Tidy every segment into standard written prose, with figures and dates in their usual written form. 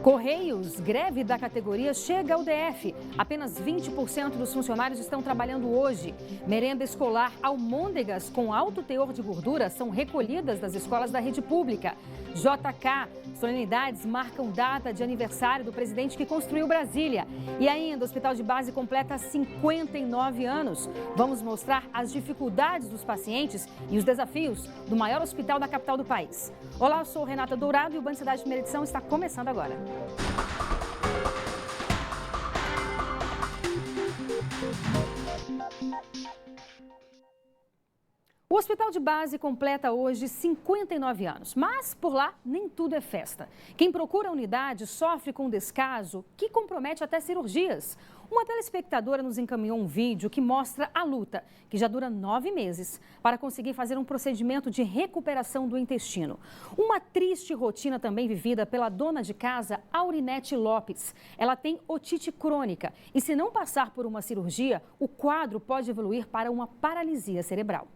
Correios, greve da categoria chega ao DF. Apenas 20% dos funcionários estão trabalhando hoje. Merenda escolar almôndegas com alto teor de gordura são recolhidas das escolas da rede pública. JK, solenidades marcam data de aniversário do presidente que construiu Brasília. E ainda, o Hospital de Base completa 59 anos. Vamos mostrar as dificuldades dos pacientes e os desafios do maior hospital da capital do país. Olá, eu sou Renata Dourado e o Band Cidade Primeira Edição está começando agora. O Hospital de Base completa hoje 59 anos, mas por lá nem tudo é festa. Quem procura a unidade sofre com descaso que compromete até cirurgias. Uma telespectadora nos encaminhou um vídeo que mostra a luta, que já dura 9 meses, para conseguir fazer um procedimento de recuperação do intestino. Uma triste rotina também vivida pela dona de casa, Aurinete Lopes. Ela tem otite crônica e, se não passar por uma cirurgia, o quadro pode evoluir para uma paralisia cerebral.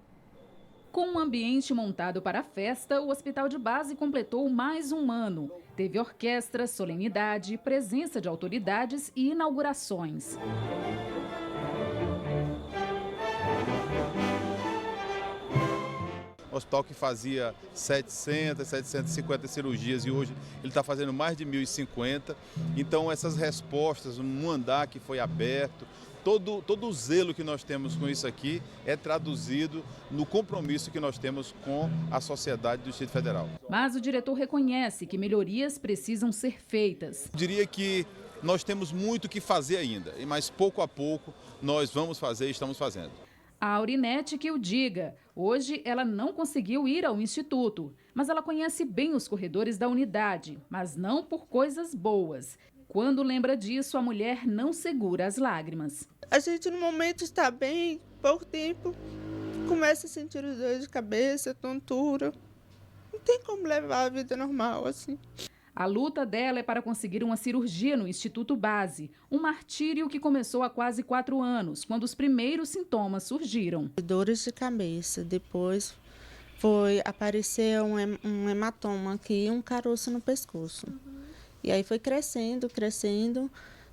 Com um ambiente montado para a festa, o Hospital de Base completou mais um ano. Teve orquestra, solenidade, presença de autoridades e inaugurações. Um hospital que fazia 700, 750 cirurgias e hoje ele está fazendo mais de 1.050. Então essas respostas, um andar que foi aberto, todo o zelo que nós temos com isso aqui é traduzido no compromisso que nós temos com a sociedade do Distrito Federal. Mas o diretor reconhece que melhorias precisam ser feitas. Eu diria que nós temos muito o que fazer ainda, mas pouco a pouco nós vamos fazer e estamos fazendo. A Aurinete que o diga. Hoje ela não conseguiu ir ao instituto, mas ela conhece bem os corredores da unidade, mas não por coisas boas. Quando lembra disso, a mulher não segura as lágrimas. A gente no momento está bem, pouco tempo, começa a sentir os dores de cabeça, tontura. Não tem como levar a vida normal assim. A luta dela é para conseguir uma cirurgia no Instituto Base, um martírio que começou há quase 4 anos, quando os primeiros sintomas surgiram. Dores de cabeça, depois apareceu um hematoma aqui e um caroço no pescoço. E aí foi crescendo,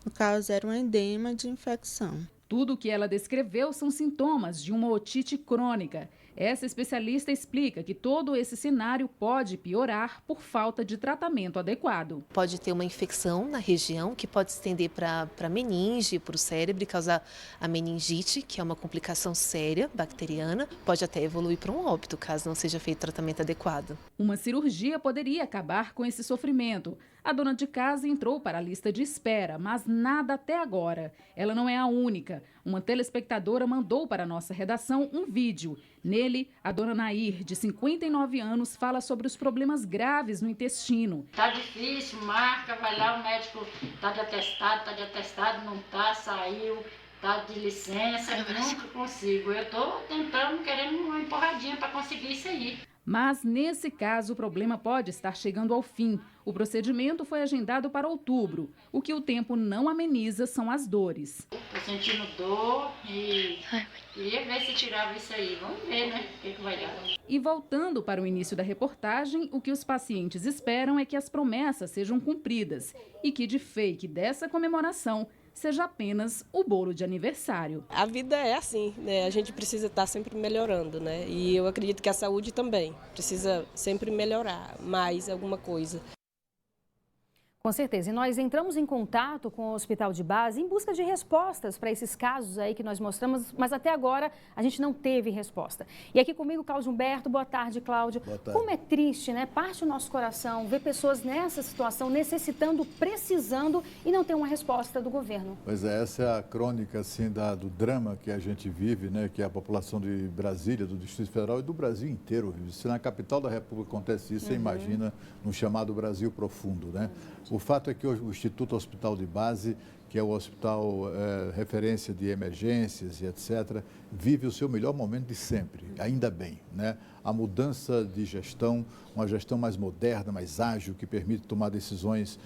no caso era um edema de infecção. Tudo o que ela descreveu são sintomas de uma otite crônica. Essa especialista explica que todo esse cenário pode piorar por falta de tratamento adequado. Pode ter uma infecção na região que pode se estender para a meninge, para o cérebro e causar a meningite, que é uma complicação séria, bacteriana. Pode até evoluir para um óbito, caso não seja feito tratamento adequado. Uma cirurgia poderia acabar com esse sofrimento. A dona de casa entrou para a lista de espera, mas nada até agora. Ela não é a única. Uma telespectadora mandou para a nossa redação um vídeo. Nele, a dona Nair, de 59 anos, fala sobre os problemas graves no intestino. Tá difícil, marca, vai lá, o médico tá de atestado, não tá, saiu, tá de licença, nunca consigo. Eu tô tentando, querendo uma empurradinha para conseguir isso aí. Mas, nesse caso, o problema pode estar chegando ao fim. O procedimento foi agendado para outubro. O que o tempo não ameniza são as dores. Estou sentindo dor e queria ver se tirava isso aí. Vamos ver, né? O que vai dar. E voltando para o início da reportagem, o que os pacientes esperam é que as promessas sejam cumpridas e que de fake dessa comemoração seja apenas o bolo de aniversário. A vida é assim, né? A gente precisa estar sempre melhorando, né? E eu acredito que a saúde também precisa sempre melhorar mais alguma coisa. Com certeza. E nós entramos em contato com o Hospital de Base em busca de respostas para esses casos aí que nós mostramos, mas até agora a gente não teve resposta. E aqui comigo, Cláudio Humberto. Boa tarde, Cláudio. Boa tarde. Como é triste, né? Parte o nosso coração ver pessoas nessa situação, necessitando, precisando e não ter uma resposta do governo. Pois é, essa é a crônica assim, do drama que a gente vive, né? Que é a população de Brasília, do Distrito Federal e do Brasil inteiro vive. Se na capital da República acontece isso, você imagina no chamado Brasil profundo, né? O fato é que hoje o Instituto Hospital de Base, que é o hospital referência de emergências e etc., vive o seu melhor momento de sempre, ainda bem, né? A mudança de gestão, uma gestão mais moderna, mais ágil, que permite tomar decisões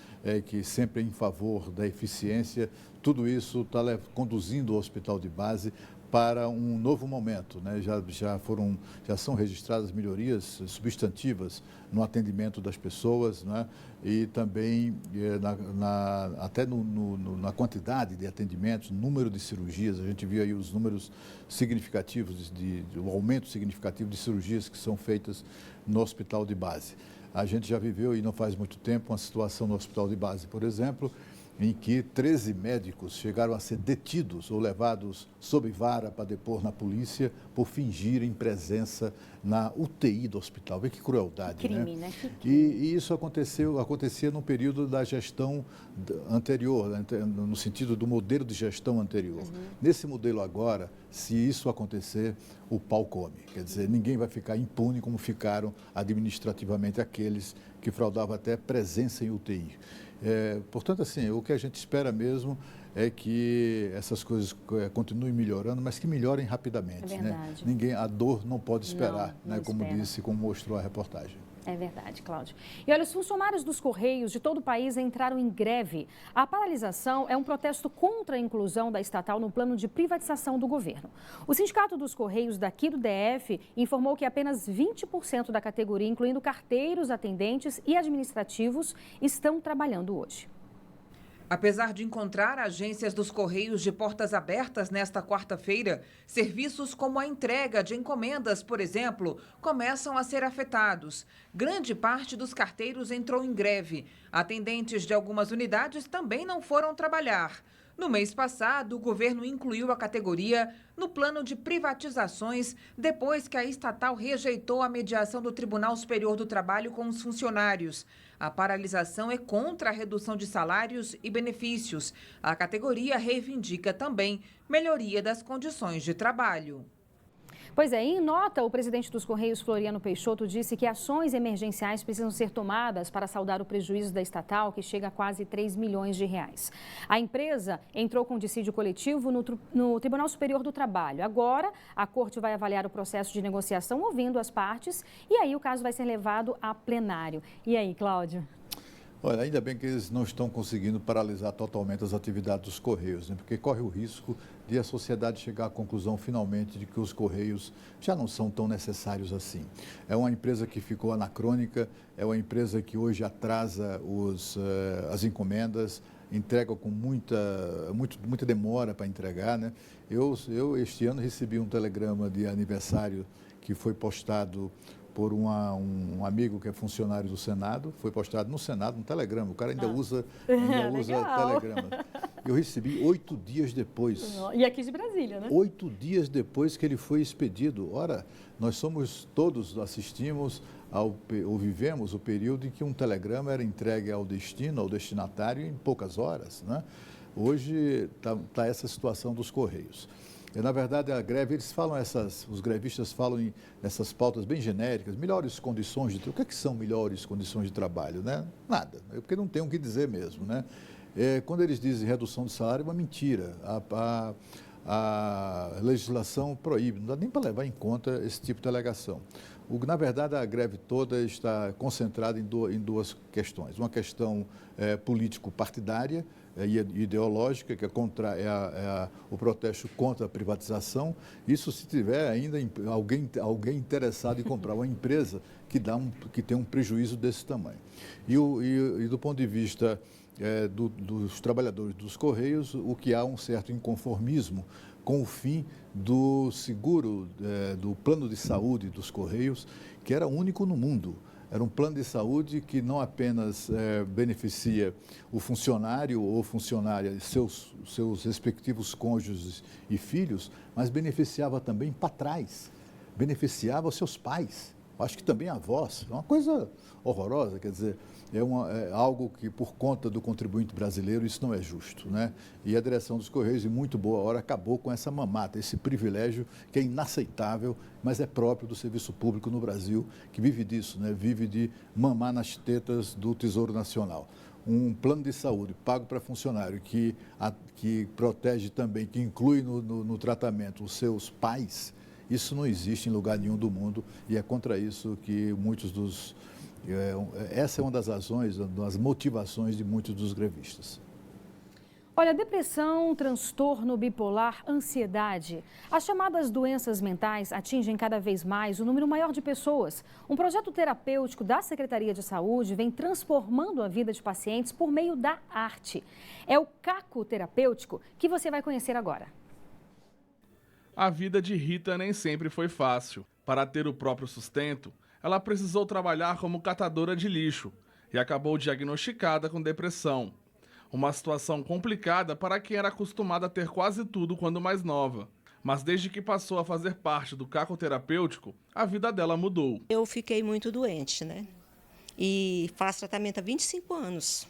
que sempre é em favor da eficiência, tudo isso está conduzindo o Hospital de Base para um novo momento, né? Já são registradas melhorias substantivas no atendimento das pessoas, né? E também até na quantidade de atendimentos, número de cirurgias. A gente viu aí os números significativos, o aumento significativo de cirurgias que são feitas no hospital de base. A gente já viveu, e não faz muito tempo, uma situação no hospital de base, por exemplo, em que 13 médicos chegaram a ser detidos ou levados sob vara para depor na polícia por fingirem presença na UTI do hospital. Vê que crueldade, crime, né? Que crime. E isso acontecia no período da gestão anterior, no sentido do modelo de gestão anterior. Nesse modelo agora, se isso acontecer, o pau come. Quer dizer, ninguém vai ficar impune como ficaram administrativamente aqueles que fraudavam até presença em UTI. Portanto, assim, o que a gente espera mesmo é que essas coisas continuem melhorando, mas que melhorem rapidamente. É verdade. Né? A dor não pode esperar, não né? Como espera. disse, como mostrou a reportagem. É verdade, Cláudio. E olha, os funcionários dos Correios de todo o país entraram em greve. A paralisação é um protesto contra a inclusão da estatal no plano de privatização do governo. O Sindicato dos Correios daqui do DF informou que apenas 20% da categoria, incluindo carteiros, atendentes e administrativos, estão trabalhando hoje. Apesar de encontrar agências dos Correios de portas abertas nesta quarta-feira, serviços como a entrega de encomendas, por exemplo, começam a ser afetados. Grande parte dos carteiros entrou em greve. Atendentes de algumas unidades também não foram trabalhar. No mês passado, o governo incluiu a categoria no plano de privatizações depois que a estatal rejeitou a mediação do Tribunal Superior do Trabalho com os funcionários. A paralisação é contra a redução de salários e benefícios. A categoria reivindica também melhoria das condições de trabalho. Pois é, em nota, o presidente dos Correios, Floriano Peixoto, disse que ações emergenciais precisam ser tomadas para saldar o prejuízo da estatal, que chega a quase 3 milhões de reais. A empresa entrou com dissídio coletivo no Tribunal Superior do Trabalho. Agora, a corte vai avaliar o processo de negociação, ouvindo as partes, e aí o caso vai ser levado a plenário. E aí, Cláudio? Olha, ainda bem que eles não estão conseguindo paralisar totalmente as atividades dos Correios, né? Porque corre o risco de a sociedade chegar à conclusão, finalmente, de que os Correios já não são tão necessários assim. É uma empresa que ficou anacrônica, é uma empresa que hoje atrasa as encomendas, entrega com muita demora para entregar, né? Eu, este ano, recebi um telegrama de aniversário que foi postado por um amigo que é funcionário do Senado, foi postado no Senado, um telegrama, o cara ainda usa telegrama. Eu recebi 8 dias depois. E aqui de Brasília, né? 8 dias depois que ele foi expedido. Ora, nós todos assistimos ou vivemos o período em que um telegrama era entregue ao destinatário em poucas horas, né? Hoje está essa situação dos Correios. Na verdade, a greve, os grevistas falam nessas pautas bem genéricas, melhores condições de trabalho. O que são melhores condições de trabalho, né? Nada, porque não tem o que dizer mesmo, né? Quando eles dizem redução de salário, é uma mentira. A legislação proíbe, não dá nem para levar em conta esse tipo de alegação. Na verdade, a greve toda está concentrada em duas questões. Uma questão político-partidária e ideológica, que é o protesto contra a privatização. Isso se tiver ainda alguém interessado em comprar uma empresa que tem um prejuízo desse tamanho. E do ponto de vista dos trabalhadores dos Correios, o que há um certo inconformismo com o fim do seguro, do plano de saúde dos Correios, que era único no mundo. Era um plano de saúde que não apenas beneficia o funcionário ou funcionária, seus respectivos cônjuges e filhos, mas beneficiava também patrões, beneficiava os seus pais, acho que também avós. É uma coisa horrorosa, quer dizer, é algo que, por conta do contribuinte brasileiro, isso não é justo, né? E a direção dos Correios, em muito boa hora, acabou com essa mamata, esse privilégio que é inaceitável, mas é próprio do serviço público no Brasil, que vive disso, né? Vive de mamar nas tetas do Tesouro Nacional. Um plano de saúde pago para funcionário que protege também, que inclui no tratamento os seus pais, isso não existe em lugar nenhum do mundo e é contra isso que essa é uma das razões, das motivações de muitos dos grevistas. Olha, depressão, transtorno bipolar, ansiedade. As chamadas doenças mentais atingem cada vez mais o número maior de pessoas. Um projeto terapêutico da Secretaria de Saúde vem transformando a vida de pacientes por meio da arte. É o Caco Terapêutico que você vai conhecer agora. A vida de Rita nem sempre foi fácil. Para ter o próprio sustento, ela precisou trabalhar como catadora de lixo e acabou diagnosticada com depressão. Uma situação complicada para quem era acostumada a ter quase tudo quando mais nova. Mas desde que passou a fazer parte do Caco Terapêutico, a vida dela mudou. Eu fiquei muito doente, né? E faço tratamento há 25 anos,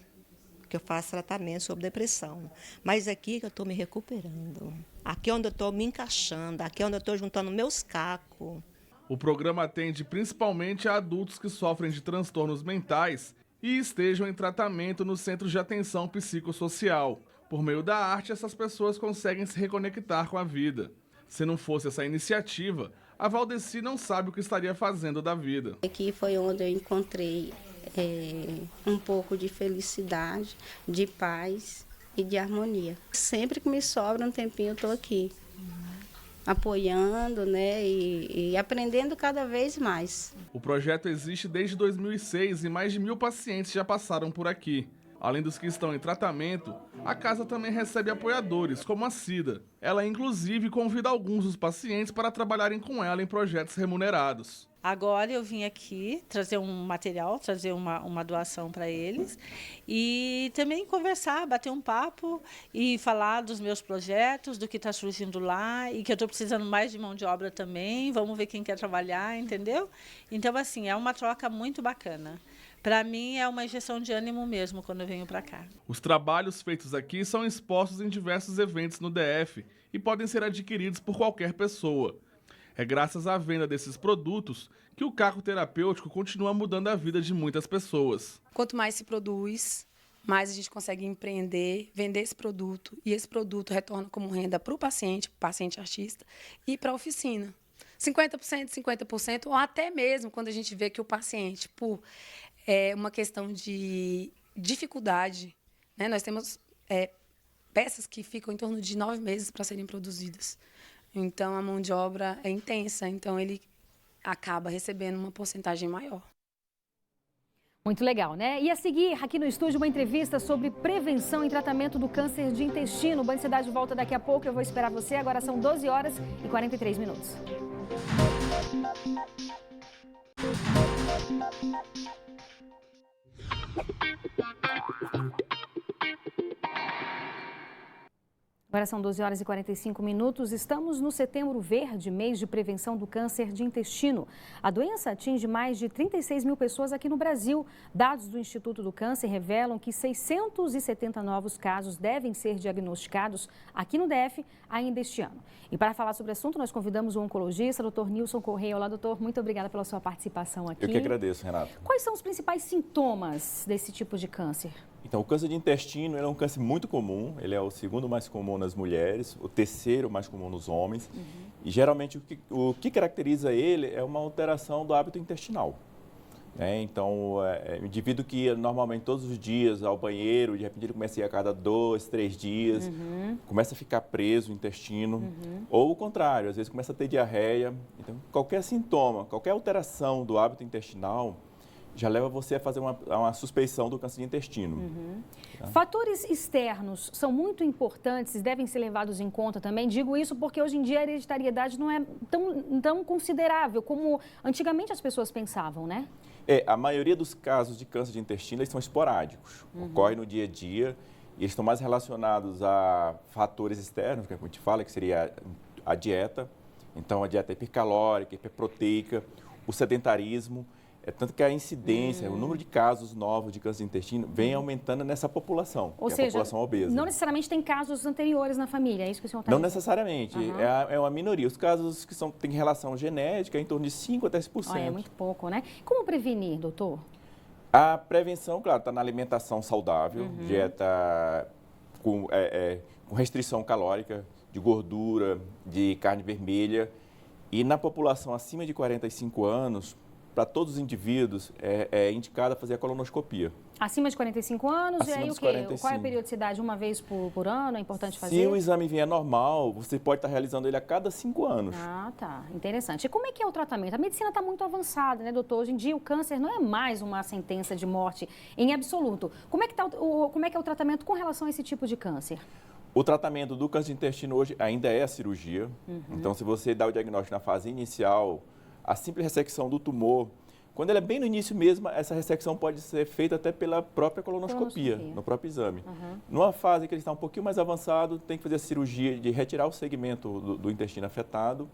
que eu faço tratamento sobre depressão. Mas aqui que eu estou me recuperando. Aqui é onde eu estou me encaixando, aqui é onde eu estou juntando meus cacos. O programa atende principalmente a adultos que sofrem de transtornos mentais e estejam em tratamento nos centros de atenção psicossocial. Por meio da arte, essas pessoas conseguem se reconectar com a vida. Se não fosse essa iniciativa, a Valdeci não sabe o que estaria fazendo da vida. Aqui foi onde eu encontrei um pouco de felicidade, de paz e de harmonia. Sempre que me sobra um tempinho, eu estou aqui, apoiando, né, e aprendendo cada vez mais. O projeto existe desde 2006 e mais de 1.000 pacientes já passaram por aqui. Além dos que estão em tratamento, a casa também recebe apoiadores, como a Cida. Ela, inclusive, convida alguns dos pacientes para trabalharem com ela em projetos remunerados. Agora eu vim aqui trazer um material, trazer uma doação para eles e também conversar, bater um papo e falar dos meus projetos, do que está surgindo lá e que eu estou precisando mais de mão de obra também. Vamos ver quem quer trabalhar, entendeu? Então, assim, é uma troca muito bacana. Para mim, é uma injeção de ânimo mesmo quando eu venho para cá. Os trabalhos feitos aqui são expostos em diversos eventos no DF e podem ser adquiridos por qualquer pessoa. É graças à venda desses produtos que o Caco Terapêutico continua mudando a vida de muitas pessoas. Quanto mais se produz, mais a gente consegue empreender, vender esse produto. E esse produto retorna como renda para o paciente artista, e para a oficina. 50%, 50%, ou até mesmo quando a gente vê que o paciente, por uma questão de dificuldade, né, nós temos peças que ficam em torno de 9 meses para serem produzidas. Então, a mão de obra é intensa, então ele acaba recebendo uma porcentagem maior. Muito legal, né? E a seguir, aqui no estúdio, uma entrevista sobre prevenção e tratamento do câncer de intestino. O Band Cidade volta daqui a pouco, eu vou esperar você. Agora são 12 horas e 43 minutos. Agora são 12 horas e 45 minutos. Estamos no Setembro Verde, mês de prevenção do câncer de intestino. A doença atinge mais de 36 mil pessoas aqui no Brasil. Dados do Instituto do Câncer revelam que 670 novos casos devem ser diagnosticados aqui no DF ainda este ano. E para falar sobre o assunto, nós convidamos o oncologista, Dr. Nilson Correia. Olá, doutor. Muito obrigada pela sua participação aqui. Eu que agradeço, Renato. Quais são os principais sintomas desse tipo de câncer? Então, o câncer de intestino é um câncer muito comum, ele é o segundo mais comum nas mulheres, o terceiro mais comum nos homens. E geralmente o que caracteriza ele é uma alteração do hábito intestinal. Então, o indivíduo que ia normalmente todos os dias ao banheiro, de repente ele começa a ir a cada 2, 3 dias, começa a ficar preso o intestino, ou o contrário, às vezes começa a ter diarreia. Então, qualquer sintoma, qualquer alteração do hábito intestinal, já leva você a fazer uma suspeição do câncer de intestino. Tá? Fatores externos são muito importantes e devem ser levados em conta também. Digo isso porque hoje em dia a hereditariedade não é tão considerável como antigamente as pessoas pensavam, né? A maioria dos casos de câncer de intestino eles são esporádicos, ocorrem no dia a dia e eles estão mais relacionados a fatores externos, que a gente fala, que seria a dieta. Então, a dieta hipercalórica, hiperproteica, o sedentarismo. Tanto que a incidência, o número de casos novos de câncer de intestino vem aumentando nessa população, Ou que seja, é a população obesa. Não necessariamente tem casos anteriores na família, é isso que o senhor está Não dizendo? necessariamente, é uma minoria. Os casos que têm relação genética é em torno de 5% a 10%. É muito pouco, né? Como prevenir, doutor? A prevenção, claro, está na alimentação saudável, dieta com restrição calórica, de gordura, de carne vermelha. E na população acima de 45 anos, para todos os indivíduos, é indicada fazer a colonoscopia. Acima de 45 anos, Acima e aí dos o quê? 45. Qual é a periodicidade? Uma vez por ano? É importante fazer? Se o exame vier normal, você pode estar realizando ele a cada 5 anos. Ah, tá. Interessante. E como é que é o tratamento? A medicina está muito avançada, né, doutor? Hoje em dia o câncer não é mais uma sentença de morte em absoluto. Como é que é o tratamento com relação a esse tipo de câncer? O tratamento do câncer de intestino hoje ainda é a cirurgia. Então, se você dá o diagnóstico na fase inicial, a simples ressecção do tumor, quando ele é bem no início mesmo, essa ressecção pode ser feita até pela própria colonoscopia, no próprio exame. Numa fase que ele está um pouquinho mais avançado, tem que fazer a cirurgia de retirar o segmento do intestino afetado.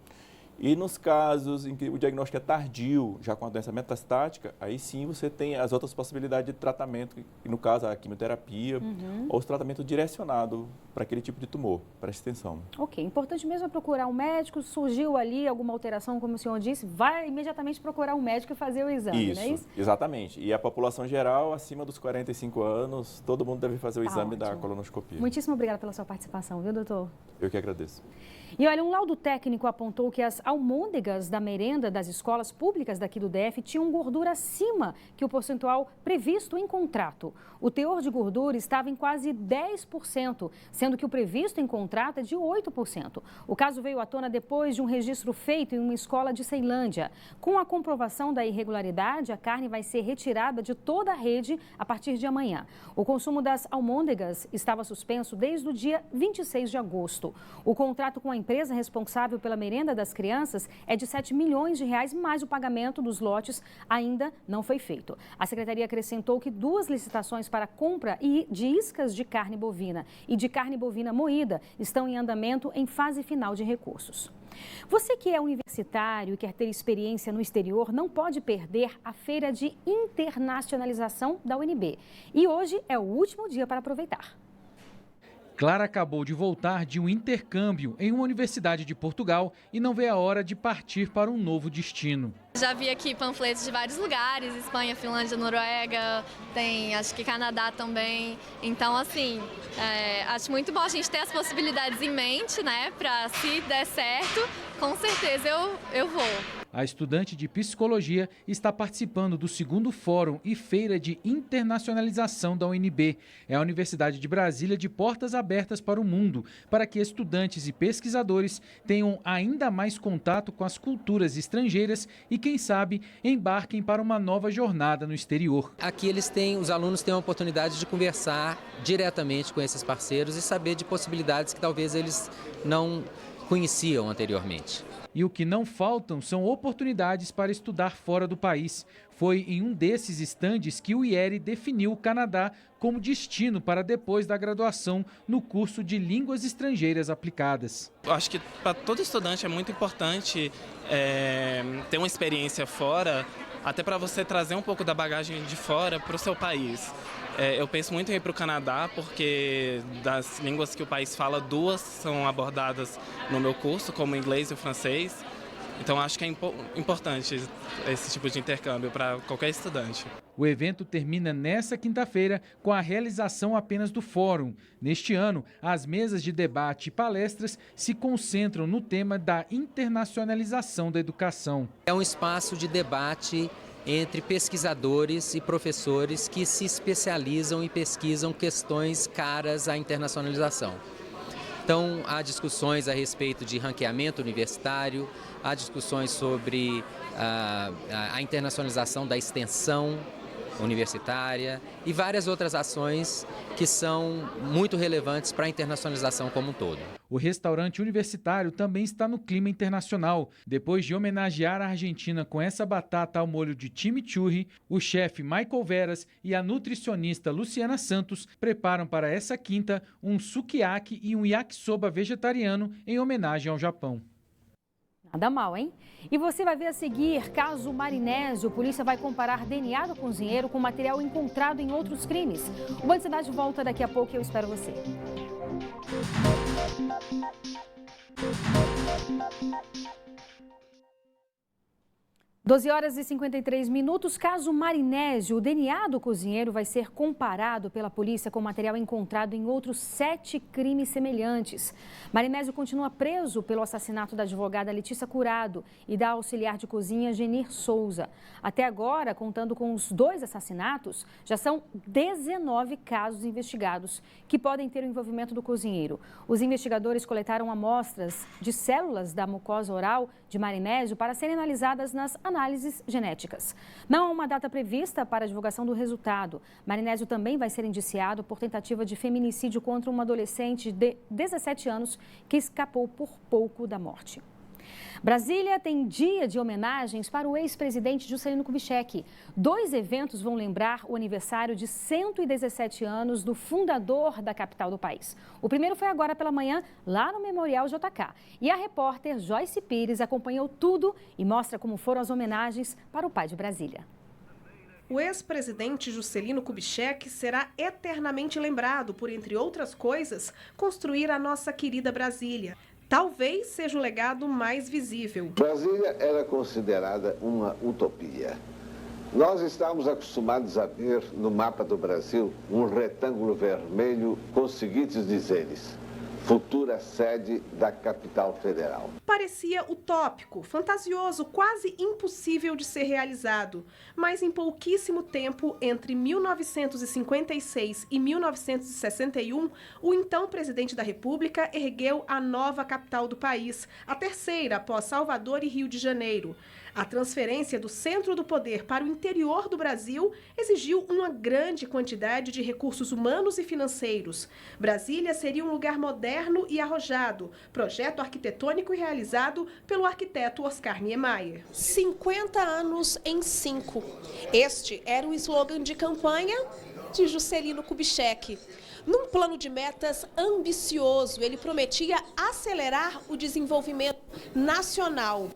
E nos casos em que o diagnóstico é tardio, já com a doença metastática, aí sim você tem as outras possibilidades de tratamento, que no caso a quimioterapia ou o tratamento direcionado para aquele tipo de tumor, para extensão. Ok, importante mesmo é procurar um médico, surgiu ali alguma alteração, como o senhor disse, vai imediatamente procurar um médico e fazer o exame, não é isso? Exatamente. E a população geral, acima dos 45 anos, todo mundo deve fazer o exame da colonoscopia. Muitíssimo obrigada pela sua participação, viu, doutor? Eu que agradeço. E olha, um laudo técnico apontou que as almôndegas da merenda das escolas públicas daqui do DF tinham gordura acima que o percentual previsto em contrato. O teor de gordura estava em quase 10%, sendo que o previsto em contrato é de 8%. O caso veio à tona depois de um registro feito em uma escola de Ceilândia. Com a comprovação da irregularidade, a carne vai ser retirada de toda a rede a partir de amanhã. O consumo das almôndegas estava suspenso desde o dia 26 de agosto. O contrato com a empresa responsável pela merenda das crianças é de R$7 milhões, mas o pagamento dos lotes ainda não foi feito. A secretaria acrescentou que 2 licitações para compra de iscas de carne bovina e de carne bovina moída estão em andamento em fase final de recursos. Você que é universitário e quer ter experiência no exterior não pode perder a Feira de Internacionalização da UNB. E hoje é o último dia para aproveitar. Clara acabou de voltar de um intercâmbio em uma universidade de Portugal e não vê a hora de partir para um novo destino. Já vi aqui panfletos de vários lugares, Espanha, Finlândia, Noruega, tem acho que Canadá também. Então, assim, acho muito bom a gente ter as possibilidades em mente, né, para se der certo, com certeza eu vou. A estudante de psicologia está participando do 2º Fórum e Feira de Internacionalização da UNB. É a Universidade de Brasília de portas abertas para o mundo, para que estudantes e pesquisadores tenham ainda mais contato com as culturas estrangeiras e, quem sabe, embarquem para uma nova jornada no exterior. Aqui os alunos têm a oportunidade de conversar diretamente com esses parceiros e saber de possibilidades que talvez eles não conheciam anteriormente. E o que não faltam são oportunidades para estudar fora do país. Foi em um desses estandes que o IERE definiu o Canadá como destino para depois da graduação no curso de Línguas Estrangeiras Aplicadas. Eu acho que para todo estudante é muito importante ter uma experiência fora, até para você trazer um pouco da bagagem de fora para o seu país. Eu penso muito em ir para o Canadá, porque das línguas que o país fala, 2 são abordadas no meu curso, como o inglês e o francês. Então, acho que é importante esse tipo de intercâmbio para qualquer estudante. O evento termina nesta quinta-feira com a realização apenas do fórum. Neste ano, as mesas de debate e palestras se concentram no tema da internacionalização da educação. É um espaço de debate entre pesquisadores e professores que se especializam e pesquisam questões caras à internacionalização. Então, há discussões a respeito de ranqueamento universitário, há discussões sobre a internacionalização da extensão universitária e várias outras ações que são muito relevantes para a internacionalização como um todo. O restaurante universitário também está no clima internacional. Depois de homenagear a Argentina com essa batata ao molho de chimichurri, o chefe Michael Veras e a nutricionista Luciana Santos preparam para essa quinta um sukiyaki e um yakisoba vegetariano em homenagem ao Japão. Nada mal, hein? E você vai ver a seguir, caso Marinésio, polícia vai comparar DNA do cozinheiro com material encontrado em outros crimes. O Band Cidade volta daqui a pouco e eu espero você. 12 horas e 53 minutos. Caso Marinésio, o DNA do cozinheiro vai ser comparado pela polícia com material encontrado em outros 7 crimes semelhantes. Marinésio continua preso pelo assassinato da advogada Letícia Curado e da auxiliar de cozinha Genir Souza. Até agora, contando com os 2 assassinatos, já são 19 casos investigados que podem ter o envolvimento do cozinheiro. Os investigadores coletaram amostras de células da mucosa oral de Marinésio para serem analisadas nas análises genéticas. Não há uma data prevista para a divulgação do resultado. Marinésio também vai ser indiciado por tentativa de feminicídio contra uma adolescente de 17 anos que escapou por pouco da morte. Brasília tem dia de homenagens para o ex-presidente Juscelino Kubitschek. 2 eventos vão lembrar o aniversário de 117 anos do fundador da capital do país. O primeiro foi agora pela manhã, lá no Memorial JK. E a repórter Joyce Pires acompanhou tudo e mostra como foram as homenagens para o pai de Brasília. O ex-presidente Juscelino Kubitschek será eternamente lembrado por, entre outras coisas, construir a nossa querida Brasília. Talvez seja o legado mais visível. Brasília era considerada uma utopia. Nós estávamos acostumados a ver no mapa do Brasil um retângulo vermelho com os seguintes dizeres: futura sede da capital federal. Parecia utópico, fantasioso, quase impossível de ser realizado. Mas em pouquíssimo tempo, entre 1956 e 1961, o então presidente da República ergueu a nova capital do país, a terceira após Salvador e Rio de Janeiro. A transferência do centro do poder para o interior do Brasil exigiu uma grande quantidade de recursos humanos e financeiros. Brasília seria um lugar moderno e arrojado, projeto arquitetônico realizado pelo arquiteto Oscar Niemeyer. 50 anos em 5. Este era o slogan de campanha de Juscelino Kubitschek. Num plano de metas ambicioso, ele prometia acelerar o desenvolvimento nacional.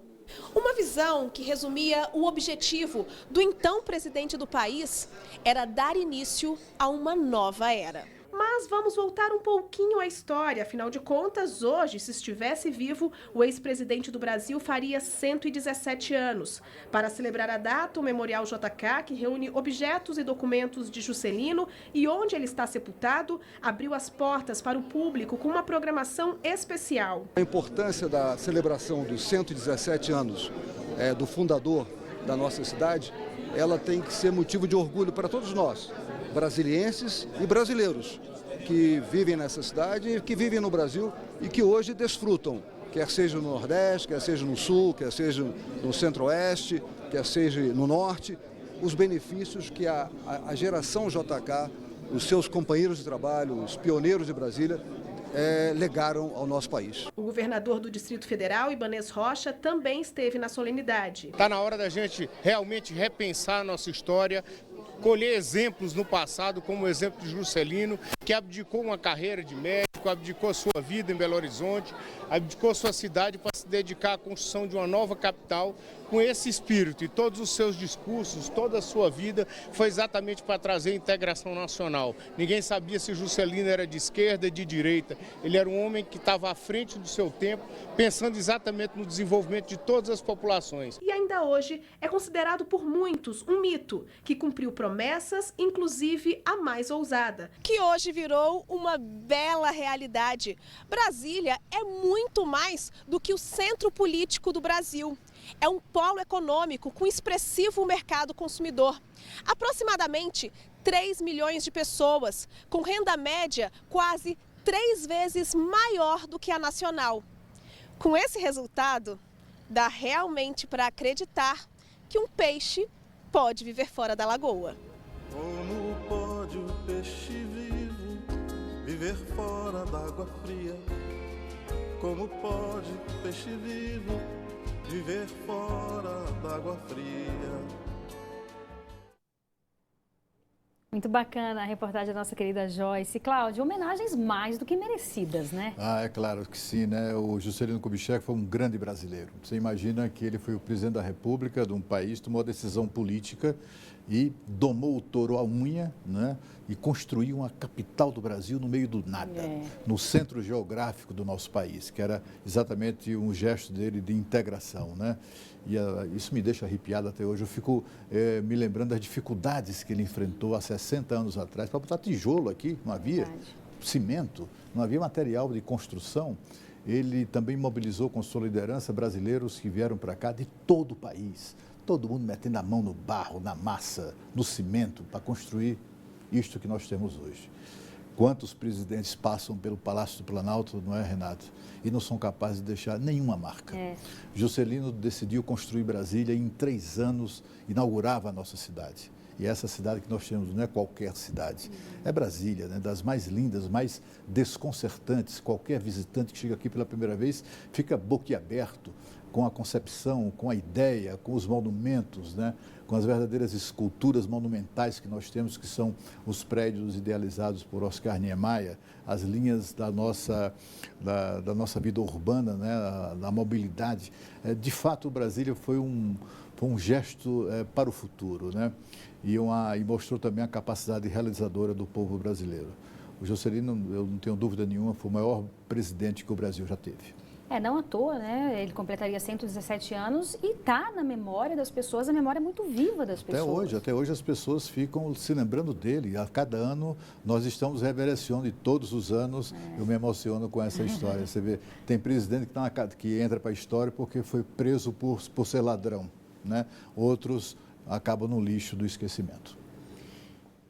Uma visão que resumia o objetivo do então presidente do país era dar início a uma nova era. Mas vamos voltar um pouquinho à história. Afinal de contas, hoje, se estivesse vivo, o ex-presidente do Brasil faria 117 anos. Para celebrar a data, o Memorial JK, que reúne objetos e documentos de Juscelino e onde ele está sepultado, abriu as portas para o público com uma programação especial. A importância da celebração dos 117 anos do fundador da nossa cidade, ela tem que ser motivo de orgulho para todos nós, brasilienses e brasileiros que vivem nessa cidade, que vivem no Brasil e que hoje desfrutam, quer seja no Nordeste, quer seja no Sul, quer seja no Centro-Oeste, quer seja no Norte, os benefícios que a geração JK, os seus companheiros de trabalho, os pioneiros de Brasília, legaram ao nosso país. O governador do Distrito Federal, Ibanez Rocha, também esteve na solenidade. Está na hora da gente realmente repensar a nossa história, colher exemplos no passado, como o exemplo de Juscelino, que abdicou uma carreira de médico, abdicou a sua vida em Belo Horizonte, abdicou sua cidade para se dedicar à construção de uma nova capital com esse espírito. E todos os seus discursos, toda a sua vida foi exatamente para trazer a integração nacional. Ninguém sabia se Juscelino era de esquerda ou de direita. Ele era um homem que estava à frente do seu tempo, pensando exatamente no desenvolvimento de todas as populações. E ainda hoje é considerado por muitos um mito que cumpriu promessas, inclusive a mais ousada, que hoje virou uma bela realidade. Brasília é muito mais do que o centro político do Brasil. É um polo econômico com expressivo mercado consumidor. Aproximadamente 3 milhões de pessoas, com renda média quase 3 vezes maior do que a nacional. Com esse resultado, dá realmente para acreditar que um peixe pode viver fora da lagoa. Como pode um peixe vivo viver fora d'água fria? Como pode um peixe vivo viver fora d'água fria? Muito bacana a reportagem da nossa querida Joyce. Cláudia, homenagens mais do que merecidas, né? É claro que sim, né? O Juscelino Kubitschek foi um grande brasileiro. Você imagina que ele foi o presidente da República de um país, tomou a decisão política e domou o touro à unha, né? E construiu uma capital do Brasil no meio do nada, no centro geográfico do nosso país, que era exatamente um gesto dele de integração, né? E isso me deixa arrepiado até hoje. Eu fico me lembrando das dificuldades que ele enfrentou há 60 anos atrás. Para botar tijolo aqui, não havia cimento, não havia material de construção. Ele também mobilizou com sua liderança brasileiros que vieram para cá de todo o país. Todo mundo metendo a mão no barro, na massa, no cimento, para construir isto que nós temos hoje. Quantos presidentes passam pelo Palácio do Planalto, não é, Renato? E não são capazes de deixar nenhuma marca. Juscelino decidiu construir Brasília e em 3 anos inaugurava a nossa cidade. E essa cidade que nós temos não é qualquer cidade, é Brasília, né? Das mais lindas, mais desconcertantes. Qualquer visitante que chega aqui pela primeira vez fica boquiaberto com a concepção, com a ideia, com os monumentos, né? Com as verdadeiras esculturas monumentais que nós temos, que são os prédios idealizados por Oscar Niemeyer, as linhas da nossa vida urbana, né? Da mobilidade. De fato, Brasília foi um gesto para o futuro, né? E mostrou também a capacidade realizadora do povo brasileiro. O Juscelino, eu não tenho dúvida nenhuma, foi o maior presidente que o Brasil já teve. Não à toa, né? Ele completaria 117 anos e está na memória das pessoas, a memória é muito viva das pessoas. Até hoje as pessoas ficam se lembrando dele. A cada ano nós estamos reverenciando e todos os anos eu me emociono com essa história. Você vê, tem presidente que entra para a história porque foi preso por ser ladrão, né? Outros acabam no lixo do esquecimento.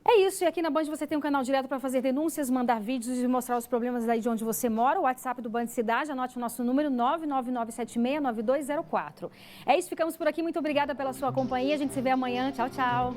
É isso, e aqui na Band você tem um canal direto para fazer denúncias, mandar vídeos e mostrar os problemas daí de onde você mora. O WhatsApp do Band Cidade, anote o nosso número 999769204. É isso, ficamos por aqui. Muito obrigada pela sua companhia. A gente se vê amanhã. Tchau, tchau.